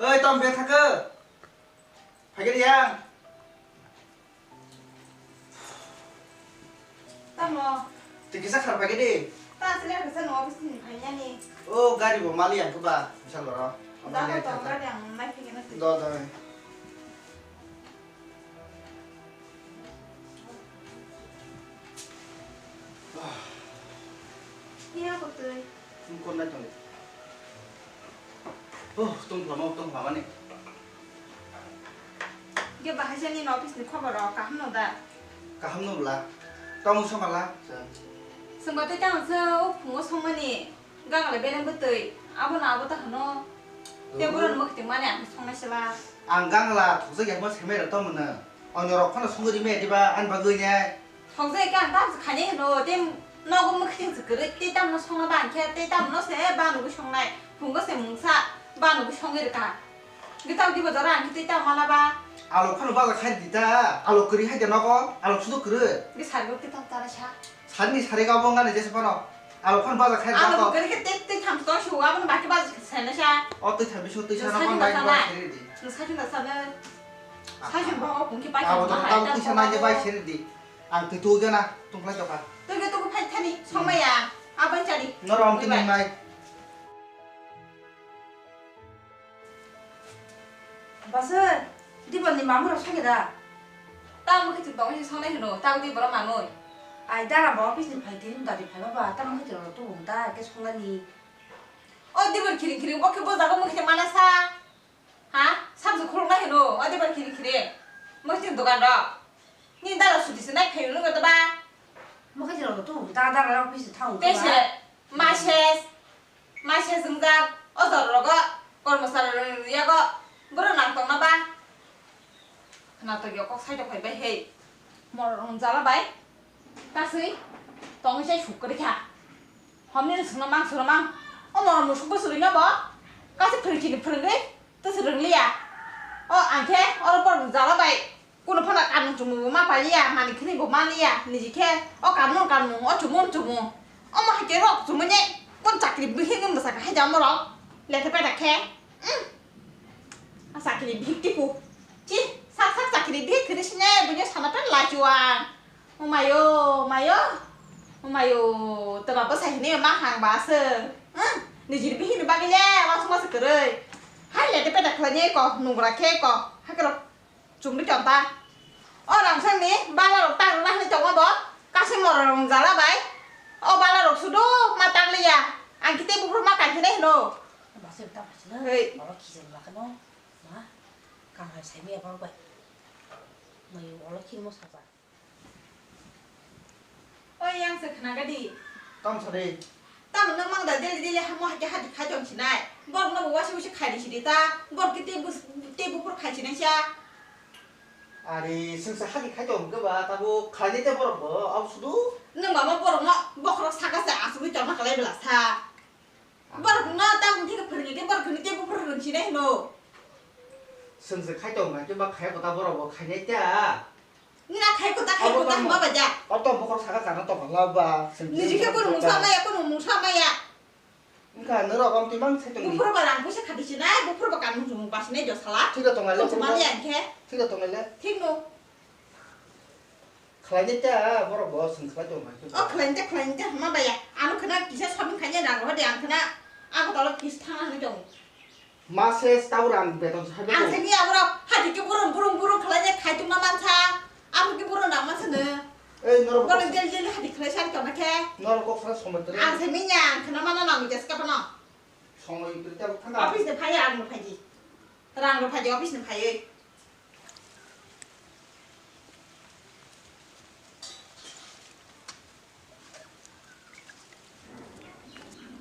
ơi Tom về thắc cơ phải cái gì à Tom lo thì cái sắc phải cái gì ta sẽ làm cái nó cái gì phải nha nè ô gari của Mali à các bà sao rồi đã có tao ra đằng mai cái nó tự rồi kia có tươi con đây rồi ô tung phở này cái bà hay xem như nó cái gì khoa bảo đó cả nó đã cả hôm nay là tao muốn xong mà là sừng bát tang sơ phùng xong mà nè gang lại bên em bớt tươi abo nào abo ta nó tiêu bữa nó mất tiếng mà nè xong này sẽ là ăn gang là thuộc rất mất xem được tao mình nè ông nhỏ con là xong rồi đi mẹ đi ba ăn ba người nha không dễ càng ta khá nhẹ rồi tem nó cũng mất tiếng sự cái tê tam nó xong là bàn kia tê tam nó sẽ ba nó cái xong này phùng có sẽ mùng sa ba nó cái xong cái được cả cái tao đi vào đó làm cái tê tam mà là ba 알로 파는 바가 খাই디다 알로 그리 하게 나고 알로 수도 그래 cái sản phẩm cái tao ta là sao 산이 사례가 뭔가는 이제 파노 알로 파는 바가 à খাই디다 cái tê tham số chú á, mình bắt cái bao giờ nó sao 어떻게 잘 미셔 뜨셔 사진 나만 나타나. 많이 봐야 되지 사진 나서는 사진 뭐 공기 빠져 아 뭐도 또 뜨셔 나게 봐야 되지 안 그도잖아 동그랗게 봐 tôi cái phải thay xong mày à bên trả đi 너랑 뜨는 말 bà sư đi vào thì mắm rồi sao vậy đó tao mới cái chụp bóng xong này rồi tao đi vào mà rồi ai ta là bỏ cái gì phải tiền ta đi phải bà ta mới cái tôi cũng ta cái xong là gì đi vào kiring bóc cái bữa giờ có một cái mana sa hả sao giờ khổ này rồi đi vào kiring mới tiền đồ đó nhưng ta là sụt đi này phải luôn người ta ba mới cái tôi cũng ta là cái gì thằng cái gì mà xe dừng ra ở giờ rồi còn một sao rồi ya có bữa nào tao nó ba nào tao có sai cho phải bay hệ một giờ là bay ta sĩ tao sẽ chụp cái kia hôm nay nó mang mà một số sự nó bỏ các sẽ phơi chỉ phơi đấy tôi sẽ đừng lia anh thế bọn giờ là bay cô nó phát là ăn chúng mà phải lia mà đi khi bộ mang lia đi gì thế cắn nó chúng mà hay cái đó chúng mình nhé con chặt thì bị hình mà sao hay dám mà đó lấy cái phải đặt khe sao cái bị cái phụ chứ sao cái biết cái này bây giờ sao nó rất là chua mày ơi tao bảo sai này mà hàng bà sơนี่จีบพี่นี่บ้างแย่ว่าสมมติเกิดเลยให้เลยได้ไปดักเลยก่อนหนุ่มระแค่ก่อนให้กระจุ่มได้จอมตาหลังเส้นนี้บ้านเราตั้งนะให้จอมว่าบอสก้าสิมรลงจาระไปบ้านเราสุดมาตั้งเลยอ่ะอันคิดที่บุพมากันที่ไหนโน่ bà sư ta phải nữa bảo nó khi dừng là cái nó má càng phải xem mẹ bao vậy mày bảo nó khi nó sao vậy ยังสึกขนาดก็ดี ต้มสดี ตามันน้ำมันแต่เดี๋ยวให้มันจะขายจนชิ้นได้บอสน้ำบอกว่าชิวๆขายดีชิ้นดีตาบอสกินเต้บุพขายชิ้นไหนช่า 아니 승사 하기 가져 온 거봐 따고 가게 때 보러 뭐 아무수도 nâng mà bor nó bor nó sa cái sa su cho nó cái là sa bor nó ta cũng thích cái phần gì cái bor cái cái bor cái gì đấy nó 승사 가져 온거 좀막 가고 보러 뭐 가게 때야นี่นะใครก็ตามาแบบนี้ 어떤 보고 사가잖아 또 발라봐 นี่จะแค่คนหนุ่มชอบไหมอ่ะคนหนุ่มชอบไหมอ่ะ 그러니까 너라고 하면 뛰면 บุ 세정이 พเพบางผู้ชายขัดดิฉันนะบุพเพประกันมุ่งมุ่งปัสเนี่ยจะสลัด 튀가 동할래 จะมาเลี้ยงแค่ 튀가 동할래 ทิ้งหนู 가게 때 보러 뭐 승사 가져 온거 เคลนจะมาแบบนี้อันนู้นคณะกิจชอบเป็นขยันดังว่าเดี๋ยวคณะอันก็ตอนเรากิจทางนั้นจง 마세 스타우랑 배동 อัน 하고 เช่นนี้เราหาที่กี่บุรุษเคลนจะขายจุ่มน้ำมันชาอันกี่บุรุษน้ำมันเสนอ 에이 너라고 ก็เลยเดี๋ยวหาที่เคลนชันก่อนนะแค่ 너라고 꼭 사서 소문 들어 อันเช่นนี้อย่างคณะมันนั่งอยู่จะสกัดปะเนาะ 성어 이끌 때 ออ 탄다 ฟฟิศเนี่ยพายางหนูพายีรางหนูพายีออฟฟิศเนี่ยพายเลย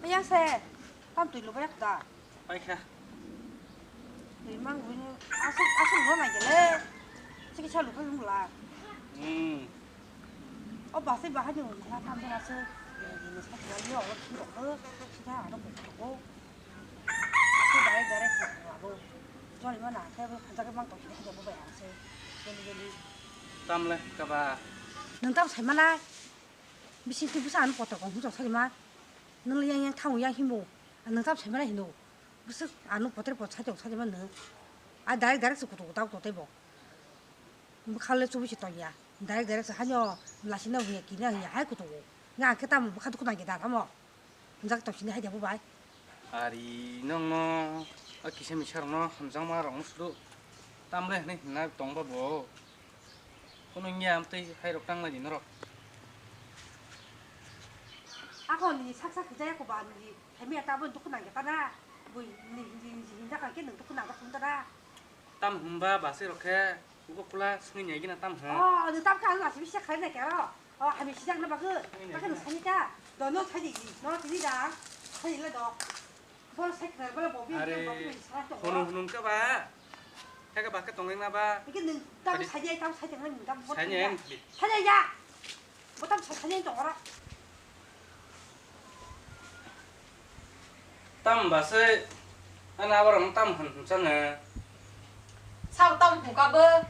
bây giờ xe tao tùy lúc bây giờ 아이카 thì mang cái áo sông nó này cái đấy chứ cái sao lúc bây giờ là bà sẽ bảo nhiều là tham gia sơ thì nó sẽ nói nhiều nó không được nữa chỉ ta nó cũng không cái đấy không là vô cho nên là theo tham gia cái mang tổ chức thì nó phải ăn sơ nên đi 땀래 까봐 nâng tao thấy mà lại bị xin tiêu sản bỏ tao còn không cho sao mà nâng lên yang thao yang hiểm nâng tao thấy mà lại hiểm 무슨 아는 보태를 못 찾으면 너. 아 나락서 고도 대보. 뭐 칼레 주부시 또야. 나락서 하녀 라시나 위에 기냐 야 할고도. 나 그다 뭐 카도 고난 게다 뭐. 인작 또 신이 하자 봐. 아리 너너 기세미 차롱너 함장 마롱 수도 땀래 네 나 동바 뭐 오늘 냠때 하이록 땅나지 너로 아고 니 삭삭 그자야고 봐. 니 해미야 따본 또 고난 게다나. 뭐니 인작 갈게 너 고난 거 본다라. 땀 흠바 바세 이렇게 우거 꿀라 승인 얘기나 땀 흠. 너 땀까는 아침 시작하네 걔로. 하면 시작나 봐 그. 너 사니까 너는 사지지. 너 사지다. 사지래 너. 뭘 색깔 뭘 보면 아리 호농 까봐 해가 밖에 동행나 봐 이게 땀 사지야 땀 사지는 땀 못. 사냥 사지야. 뭐땀 사지는 좀 알아. 땀 바세 하나 바랑 땀 흠잖아 sao tông không có bơ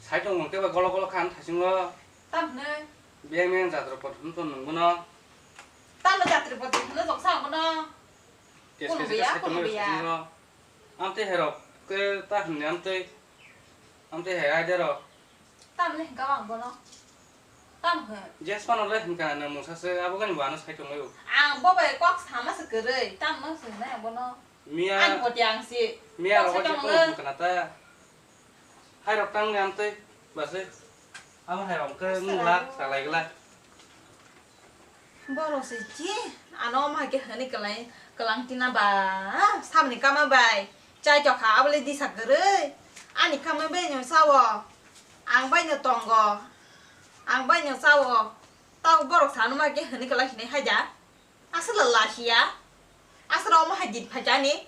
살좀 깨봐 걸럭걸럭한 다신 거 tông nữa 미행미행 자들어 버튼 놓는구나 tông nó chặt từ bột nó rộng sao mà nó amte hero ke ta hne amte he ai dero tông lên cao bằng bơ nó tông hả jespan ole hnka na musa se abogan wana sai to mayo bố bề quắc thắm á sự cười rồi tông nó sự này bơ nó mia ăn một dạng gì mia ro je ko kana ta hai rok tang amte base am hai rok ke mula sa lai la bơ rồi sự chi nó mà cái này cái lăng tin bà sao mình cam bài trai cho khá lên đi sạc cười rồi anh đi cam bên nhau sao à ăn bao nhiêu tòng gò ăn bao nhiêu sao à tao bơ rồi sao nó mà cái này cái lăng này hay giá asal lelah ya asal orang hajit hajani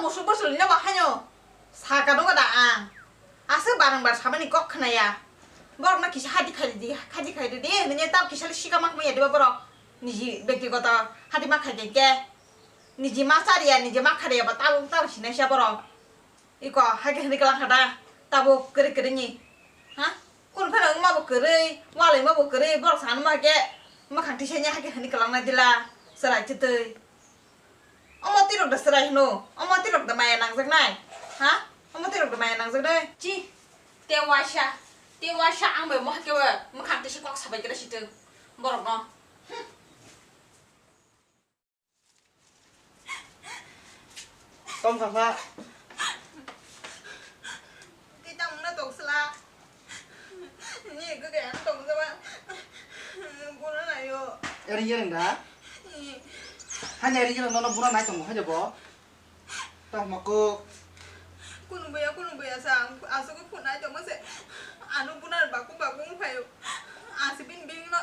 musuh musuh ni bah hanya saka dong ada asal barang barang sama ni kok kena ya borok na kisah hadi kali di ni tau kisah sika mak maya dua borok niji ব্যক্তিগত hadi mak hadi ke niji masari ya niji mak hadi ya tahu sini siapa borok iko hagi ni kelang hada tabu keri ni hah kun pernah mau keri wali mau keri borok sana mak ke mak hati saya hagi ni kelang nadila serai cetai ông ti được đặt serai no ông ti được đặt mày nang giấc này hả ông ti được đặt mày nang giấc đây chi tiêu wa sha ang be mo kêu mo khang ti shikok sabai kada shitu borok no tông sao ra ti tông nó tụng sla ni cứ cái ăn tụng sao ba bu nó này yo 에리 얘는다 하냐 에리 얘는 너는 문화 나이 좀 하자 뭐 딱 먹고 kunung baya sang asu ko punai to mase anu punar baku phayo asibin bing no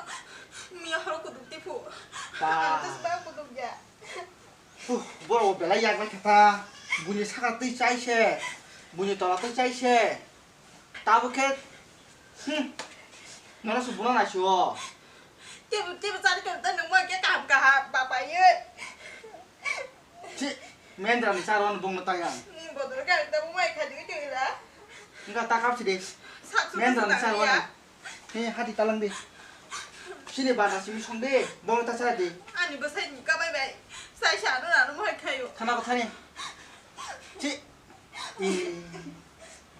mi haro ko dukti fu antes ba ko duk ya 뭐라고 별라야 말겠다 문이 사가 뜨 짜이세 문이 떠나 뜨 짜이세 따부켓 너는 문화 나시오 tiếp ra cái tên đừng quên cái cảm cả bà bảy ơi 지 맨드라니 사러는 동네 땅이야 bộ tụi cái tao muốn mày khai cái chuyện đó 그러니까 딱 합시디 sao 맨드라니 사러는 이 하디 딸랑디 신이 바나 심이 성대 뭐는 다 살아디 anh bữa say các bay vậy sai trả nó là nó mới khai rồi 타나고 타니 지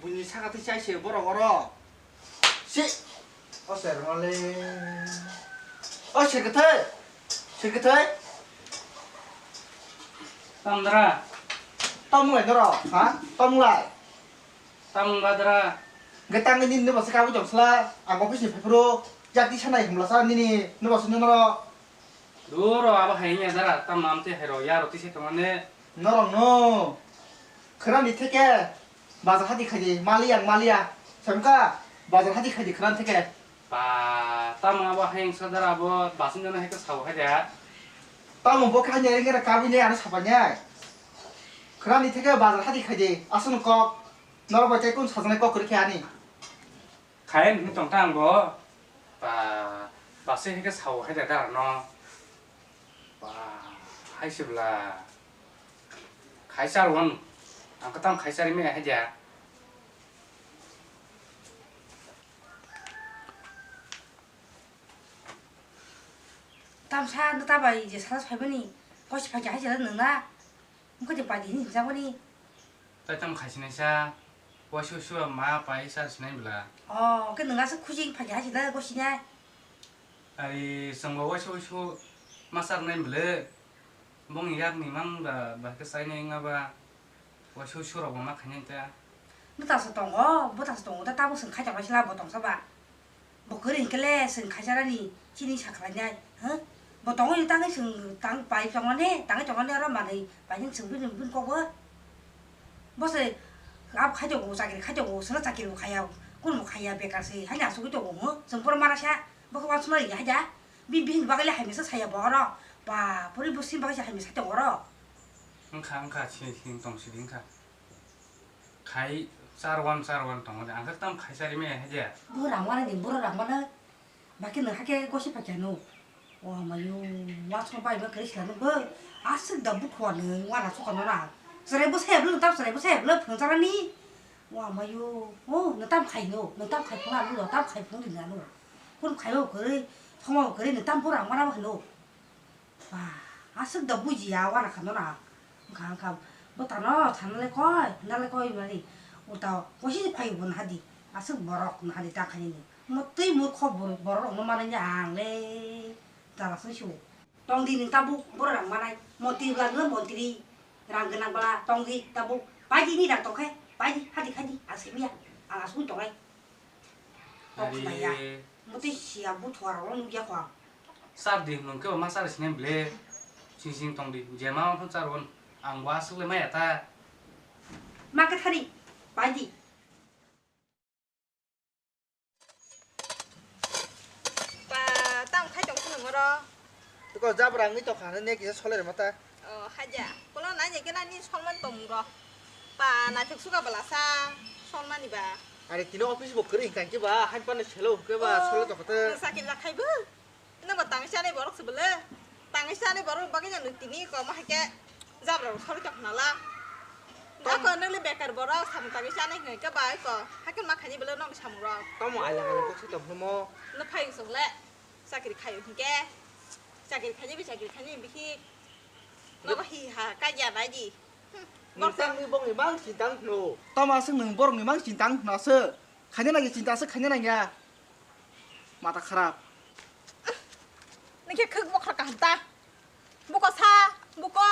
문이 사가 뜨 짜이세 뭐라 걸어 시 어서 원래 실끝을 땀 들아 tông lại nó hả tông lại 땀 받으라 người ta nghe nhìn nó bảo sẽ cao với chồng sla à có cái gì phải pro chắc đi sang này không là sao nini nó bảo xin nó 누로 아바 하이냐 나라 땀 남테 해로 야로 티세 동안에 너랑 너 그런 이 택에 맞아 하디카지 말리야 잠깐 맞아 하디카지 그런 택에 땀 아바 하잉 서다라 뭐 맛은 전에 해서 사고 해야 tao 뭐 하냐 이게 가비네 안 사바냐 그런 이 택에 맞아 하디카지 아스는 거 너랑 뭐 째꾼 사전에 거 그렇게 하니 가엔 정당 거 맛은 해서 사고 해야 되다 너 하이시블라 가이사르원 안 그다음 가이사르면 해야 땀 사, 너 따봐 이제 사서 팔더니 거시 밖에 하지 않는다. มึงก็จะไปดีนี่จังวันนี้ แต่จำขายสินะซะว่าชัวร์มาไปซะสินะเวลา อ๋อก็หนึ่งอ่ะสักคู่จริงพยาจิตได้ก็สิเนี่ย ไอ้สมมติว่าชัวร์มาซะนั่นเบลมองอยากนี่มั่งแบบก็ใส่ในงาว่าชัวร์เราบ่มาขยันแต่ มึงตัดสตองอ๋อมึงตัดสตองแต่ตามึงสึงขายจากมาชิลาบ่ตองซะบ่บ่เคยเห็นกันแลสึงขายจากนี่ที่นี่ฉักขนาดใหญ่ฮะบ่ตองอยู่ตั้งให้สึงตั้งไปจังวันนี้ตั้งให้จังวันนี้แล้วมาเลยไปยังสึงเป็นก็เว้บ่ใช่앞 가져오고 자기를 가져오고 서로 자기를 가야 그럼 가야 배가서 하냐 속이 또 뭐? 선포를 말하샤 뭐 와서 얘기하자 미빈 바글리 하면서 사야 뭐라 봐 버리 부신 바글리 하면서 사자 뭐라 มึงขาชิงตรงสิงค่ะขายสารวันตรงนั้นอันก็ต้องขายสารไม่ให้เจ้า 뭐랑 말하니 뭐랑 말하 막히는 하게 고싶었잖아 와 마요 와서 봐이면 그러시라는 거 아스 너무 좋아는 와라 속아노라 sợi bút xẹp luôn tao sợi bút xẹp lớp thường ra đi wow mà yo nó tao khai nó tao khai phong làm luôn tao khai phong định là luôn con khai vào cái phong vào cái này tao phong làm mà đâu phải luôn và à sức đầu bút gì à qua là khăn nó nào khăn bút tao nó thằng nó lại coi mà đi ô tao có gì phải buồn hả đi à sức bỏ rọc nó hả đi tao khai này một tí một kho bỏ rọc nó mà nó nhàng lên tao là số chủ trong đi tao bút làm mà này một tí gần nữa một tí đi ranggenang bala tonggi tabu pagi ni dak toke pagi hadi asimia ala sun tokai tok naya muti sia bu thwar ong ya kwa sar di nung ke ma sar sinen ble sing tong di jema thon sar won ang wa su le mai ta makat hari pagi pa tao khai chồng không được rồi tôi có giáp rằng cái chọc hàng nên kia xóa lại mà ta haja kalau nanya kita ni solman tongro pa na thực suka balasa solman ni ba 아니 디노 오피스 뭐 그래 인간 끼봐 한 번에 첼로 그봐 솔로 저거든 sakit lah kai bu ina ba tang sha ni borok sebele tang sha ni borok bagi yang tini ko ma hake zabra sol chok nala da ko ne le bekar borok sam tang sha ni ngai ka ba ko hakin ma khani bele nong sam ro tao mà ai là người có sức tầm không nó phai song le sakit khai yu ke sakit khani bi khi nó có hi ha cái nhà này gì người tăng người bông người mang chín tăng nổ tao mà sức người bông người mang chín tăng nó sơ khánh này chín tăng sức khánh này nha mà ta kharaนี่แค่ครึ่งมุกกันตามุกก็ซามุกก็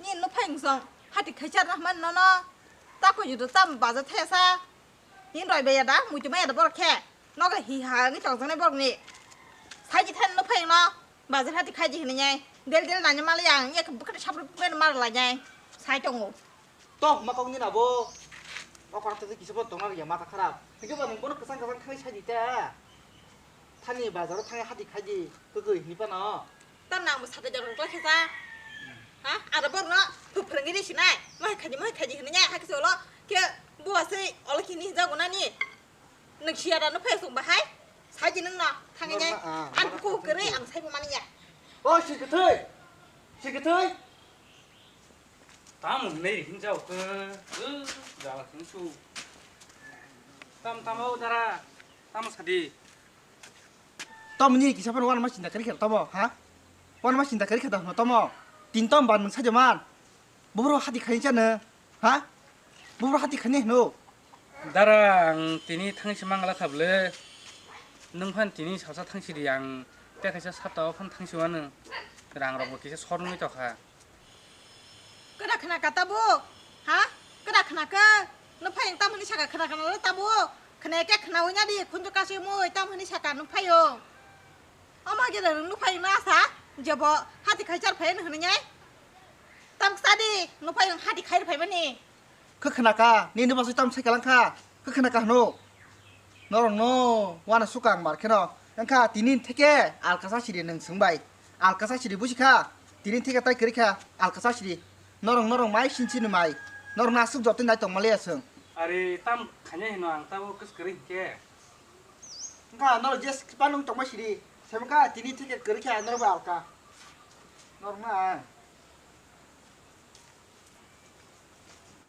นี่นุเพ่งส่งฮัติเคยจัดนะมันเนาะตาคนอยู่ตัวตั้มบาจะเทซานี่รอยเบียดนะมูจะไม่ได้บอกแค่นอกจากฮีหานี่จองจังได้บอกนี่ใช้จิตแทนนุเพ่งเนาะบาจะฮัติใครจะเห็นยังไงเดี๋ยวนั่นจะมาอะไรอย่างเงี้ยก็ชับเป็นมาอะไรไงใช้จงงู 또 막공 니나 뭐 아까 같은 기서 번 동안 야 마타 khara 이게 봐 너는 그 상가상 탕이 차지 있다 탄이 바자로 탕에 하디 가지 그거 니빠 너 ตั้งนางมาสัตย์จะรองก็แค่ซาฮะอาจจะบอกเนาะถูกเพลิงนี่ได้ชิไหนไม่ขยิบเห็นเนี่ยให้กระโดดแค่บัวสิออลคินี่เจ้าคนนั้นนี่นึกเชียร์เรานุเพ่งส่งไปให้ใช้จีนึงเนาะทางยังไงอันกูกระไรอันใช้ประมาณนี้ 시그터이 다음은 내일 힘자 없고 자 힘수 땀 오더라 땀 사디 또 문이 기사판 와는 마신다 그렇게 또 뭐? 하? 와는 마신다 그렇게 또 뭐? 딘땀 반응 사자만 뭐로 하디 가니잖아 하? 뭐로 하디 가니 너 나랑 티니 탕시만 갈라 탑래 능판 티니 사사 탕시리양 때가서 샀다 판 탕시와는 랑라고 기세 서른이 더가 ก็ได้ขนาดกตาบูฮะก็ได้ขนาดก็นุพยังตั้มพันธิชากับขนาดกันแล้วตาบูขนาดแก่ขนาดวันนี้ดิคุณจะกาซิมูตั้มพันธิชากับนุพยงเอามาจะเดินนุพยังน่าซะจะบอกฮัติใครจัดเพลนหรือไงตั้มซาดินุพยังฮัติใครเพลนนี่ 그 크나까 니네 봐서 땀 새깔랑카 그 크나까 너 너랑 너 와나 수강 말케너 양카 디닌 태게 알카사시리는 승바이 알카사시리 부시카 디닌 태게 따이 그리카 알카사시리 너랑 마이 신치는 마이 너랑 나 숙조 어떤 날 동말이야 승 아리 땀 가냐 해노 따고 그스 그리게 그러니까 너 이제 반응 정말 시리 세면까 디닌 태게 그렇게 안 너를 알까 너랑 나